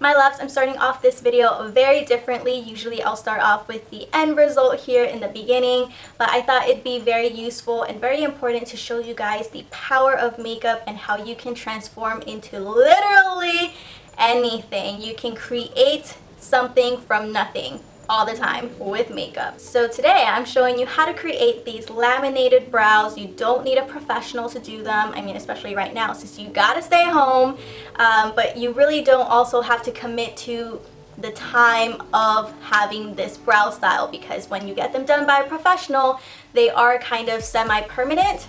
My loves, I'm starting off this video very differently. Usually I'll start off with the end result here in the beginning, but I thought it'd be very useful and very important to show you guys the power of makeup and how you can transform into literally anything. You can create something from nothing all the time with makeup. So today I'm showing you how to create these laminated brows. You don't need a professional to do them. I mean, especially right now since you gotta stay home, but you really don't also have to commit to the time of having this brow style, because when you get them done by a professional, they are kind of semi-permanent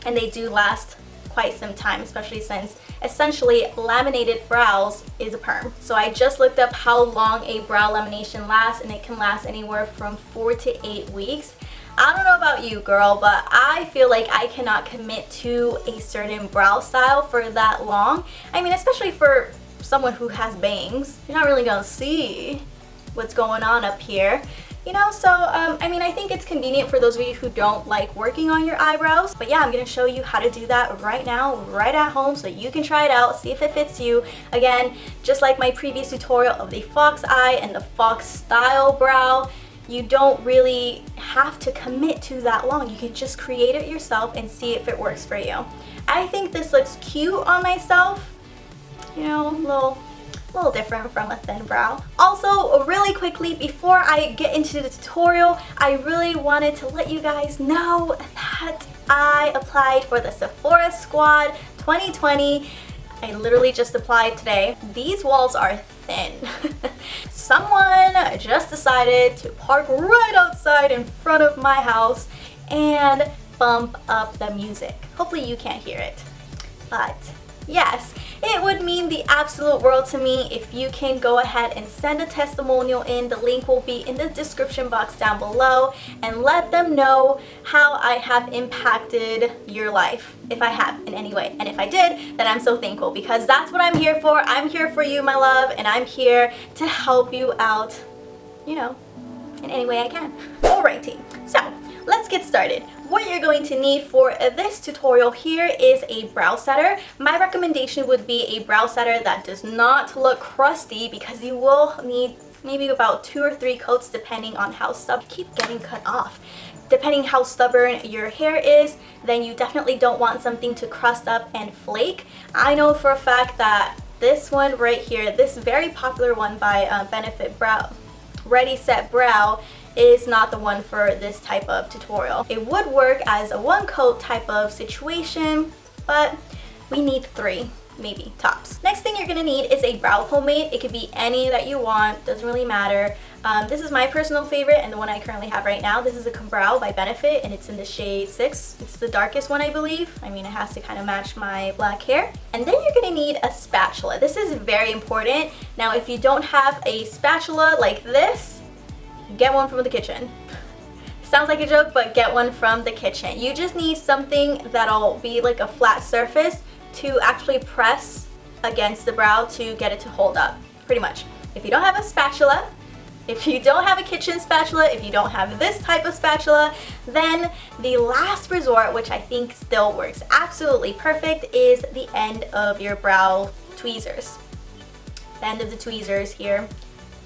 and they do last quite some time, especially since essentially laminated brows is a perm. So I just looked up how long a brow lamination lasts, and it can last anywhere from 4 to 8 weeks. I don't know about you, girl, but I feel like I cannot commit to a certain brow style for that long. I mean, especially for someone who has bangs, you're not really gonna see what's going on up here. You know, so I mean, I think it's convenient for those of you who don't like working on your eyebrows. But yeah, I'm gonna show you how to do that right now, right at home, so you can try it out, see if it fits you. Again, just like my previous tutorial of the fox eye and the fox style brow, you don't really have to commit to that long. You can just create it yourself and see if it works for you. I think this looks cute on myself. You know, a little different from a thin brow. Also, really quickly, before I get into the tutorial, I really wanted to let you guys know that I applied for the Sephora Squad 2020. I literally just applied today. These walls are thin. Someone just decided to park right outside in front of my house and bump up the music. Hopefully you can't hear it, but yes, it would mean the absolute world to me if you can go ahead and send a testimonial in. The link will be in the description box down below, and let them know how I have impacted your life, if I have in any way. And if I did, then I'm so thankful, because that's what I'm here for. I'm here for you, my love, and I'm here to help you out, you know, in any way I can. Alrighty, so let's get started. What you're going to need for this tutorial here is a brow setter. My recommendation would be a brow setter that does not look crusty, because you will need maybe about 2 or 3 coats depending on how keep getting cut off. Depending how stubborn your hair is, then you definitely don't want something to crust up and flake. I know for a fact that this one right here, this very popular one by Benefit Brow, Ready Set Brow, is not the one for this type of tutorial. It would work as a 1 coat type of situation, but we need 3, maybe tops. Next thing you're gonna need is a brow pomade. It could be any that you want, doesn't really matter. This is my personal favorite and the one I currently have right now. This is a Brow by Benefit, and it's in the shade 6. It's the darkest one, I believe. I mean, it has to kind of match my black hair. And then you're gonna need a spatula. This is very important. Now, if you don't have a spatula like this, get one from the kitchen. Sounds like a joke, but get one from the kitchen. You just need something that'll be like a flat surface to actually press against the brow to get it to hold up, pretty much. If you don't have a spatula, if you don't have a kitchen spatula, if you don't have this type of spatula, then the last resort, which I think still works absolutely perfect, is the end of your brow tweezers. The end of the tweezers here.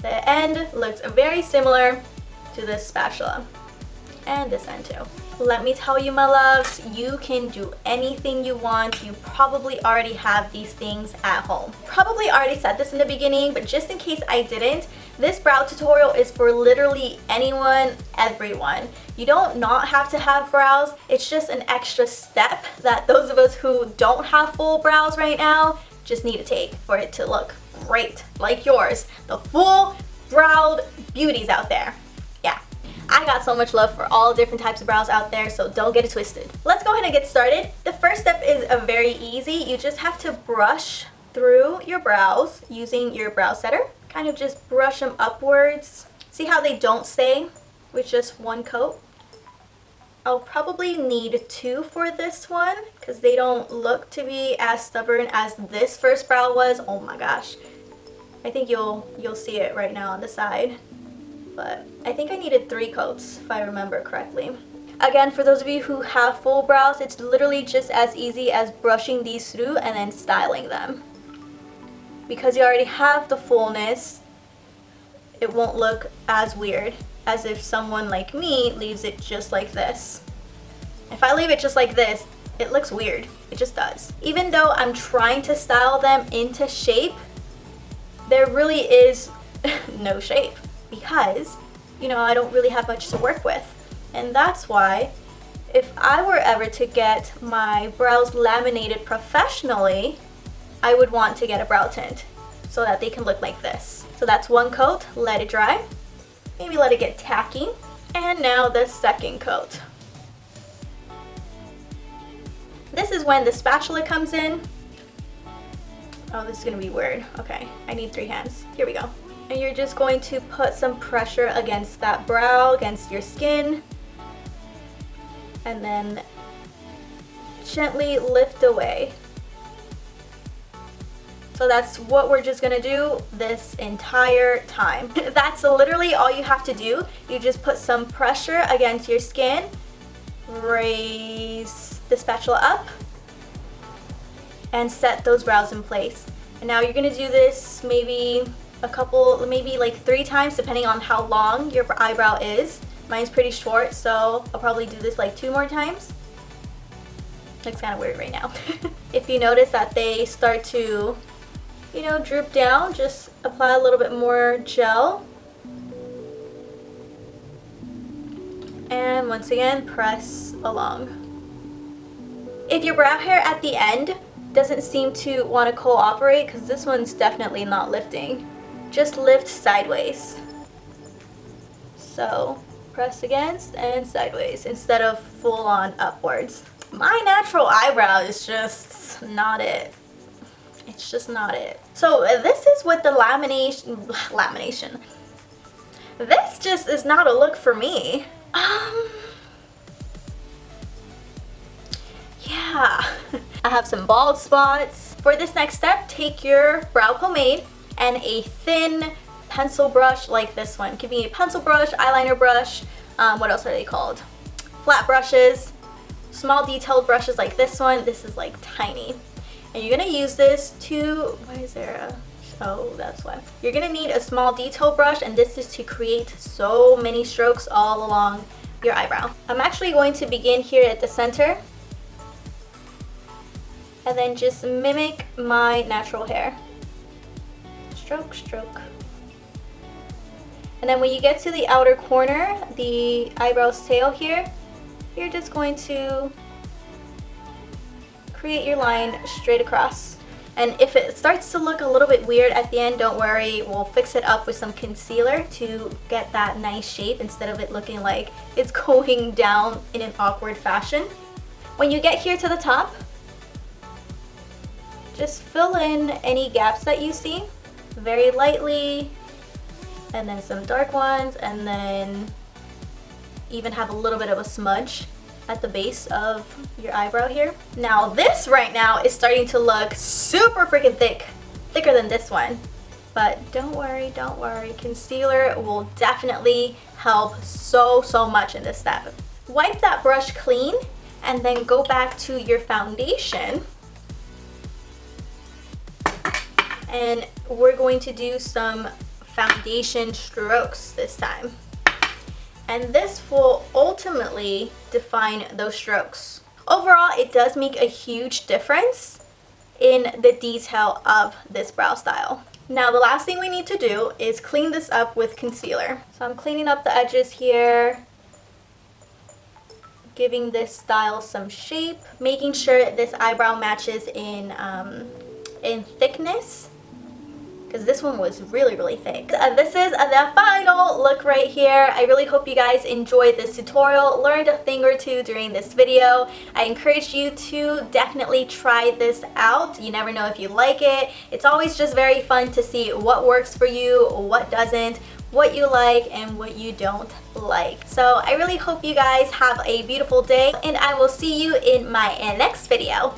The end looks very similar to this spatula, and this end too. Let me tell you, my loves, you can do anything you want. You probably already have these things at home. Probably already said this in the beginning, but just in case I didn't, this brow tutorial is for literally anyone, everyone. You don't not have to have brows. It's just an extra step that those of us who don't have full brows right now just need to take for it to look great, like yours, the full browed beauties out there. Yeah, I got so much love for all different types of brows out there, so don't get it twisted. Let's go ahead and get started. The first step is very easy. You just have to brush through your brows using your brow setter. Kind of just brush them upwards. See how they don't stay with just 1 coat? I'll probably need 2 for this one, because they don't look to be as stubborn as this first brow was. Oh my gosh. I think you'll see it right now on the side. But I think I needed 3 coats if I remember correctly. Again, for those of you who have full brows, it's literally just as easy as brushing these through and then styling them. because you already have the fullness, it won't look as weird as if someone like me leaves it just like this. If I leave it just like this, it looks weird. It just does. Even though I'm trying to style them into shape, there really is no shape because, you know, I don't really have much to work with. And that's why if I were ever to get my brows laminated professionally, I would want to get a brow tint so that they can look like this. So that's one coat, let it dry, maybe let it get tacky, and now the second coat. This is when the spatula comes in. Oh, this is gonna be weird. Okay, I need 3 hands. Here we go. And you're just going to put some pressure against that brow, against your skin, and then gently lift away. So that's what we're just gonna do this entire time. That's literally all you have to do. You just put some pressure against your skin, raise the spatula up, and set those brows in place. And now you're gonna do this maybe like 3 times depending on how long your eyebrow is. Mine's pretty short, so I'll probably do this like 2 more times. Looks kind of weird right now. If you notice that they start to, you know, droop down, just apply a little bit more gel. And once again, press along. If your brow hair at the end doesn't seem to want to cooperate, because this one's definitely not lifting, just lift sideways. So press against and sideways instead of full on upwards. My natural eyebrow is just not it. It's just not it. So this is with the lamination. This just is not a look for me. Yeah. I have some bald spots. For this next step, take your brow pomade and a thin pencil brush like this one. Give me a pencil brush, eyeliner brush, what else are they called? Flat brushes, small detailed brushes like this one. This is like tiny. And you're gonna use this to, why is there a, oh, that's why. You're gonna need a small detail brush, and this is to create so many strokes all along your eyebrow. I'm actually going to begin here at the center and then just mimic my natural hair. Stroke, stroke. And then when you get to the outer corner, the eyebrow's tail here, you're just going to create your line straight across. And if it starts to look a little bit weird at the end, don't worry, we'll fix it up with some concealer to get that nice shape instead of it looking like it's going down in an awkward fashion. When you get here to the top, just fill in any gaps that you see very lightly, and then some dark ones, and then even have a little bit of a smudge at the base of your eyebrow here. Now this right now is starting to look super freaking thick, thicker than this one. But don't worry, concealer will definitely help so much in this step. Wipe that brush clean and then go back to your foundation. And we're going to do some foundation strokes this time. And this will ultimately define those strokes. Overall, it does make a huge difference in the detail of this brow style. Now, the last thing we need to do is clean this up with concealer. So I'm cleaning up the edges here, giving this style some shape, making sure this eyebrow matches in thickness, because this one was really thick. This is the final look right here. I really hope you guys enjoyed this tutorial, learned a thing or two during this video. I encourage you to definitely try this out. You never know if you like it. It's always just very fun to see what works for you, what doesn't, what you like and what you don't like. So I really hope you guys have a beautiful day, and I will see you in my next video.